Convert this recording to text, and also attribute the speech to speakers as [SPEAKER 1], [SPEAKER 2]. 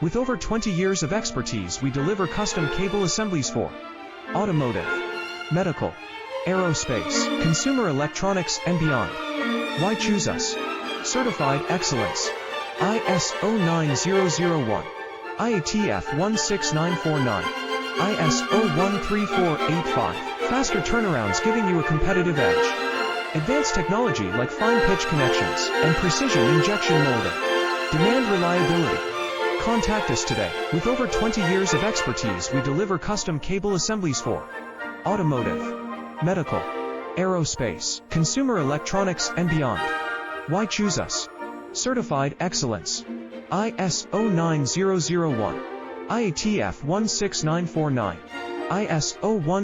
[SPEAKER 1] With over 20 years of expertise, we deliver custom cable assemblies for automotive, medical, aerospace, consumer electronics, and beyond. Why choose us? Certified excellence. ISO 9001, IATF 16949, ISO 13485. Faster turnarounds giving you a competitive edge. Advanced technology like fine pitch connections and precision injection molding. Demand reliability. Contact us today. With over 20 years of expertise, we deliver custom cable assemblies for automotive, medical, aerospace, consumer electronics, and beyond. Why choose us? Certified excellence. ISO 9001, IATF 16949, ISO 1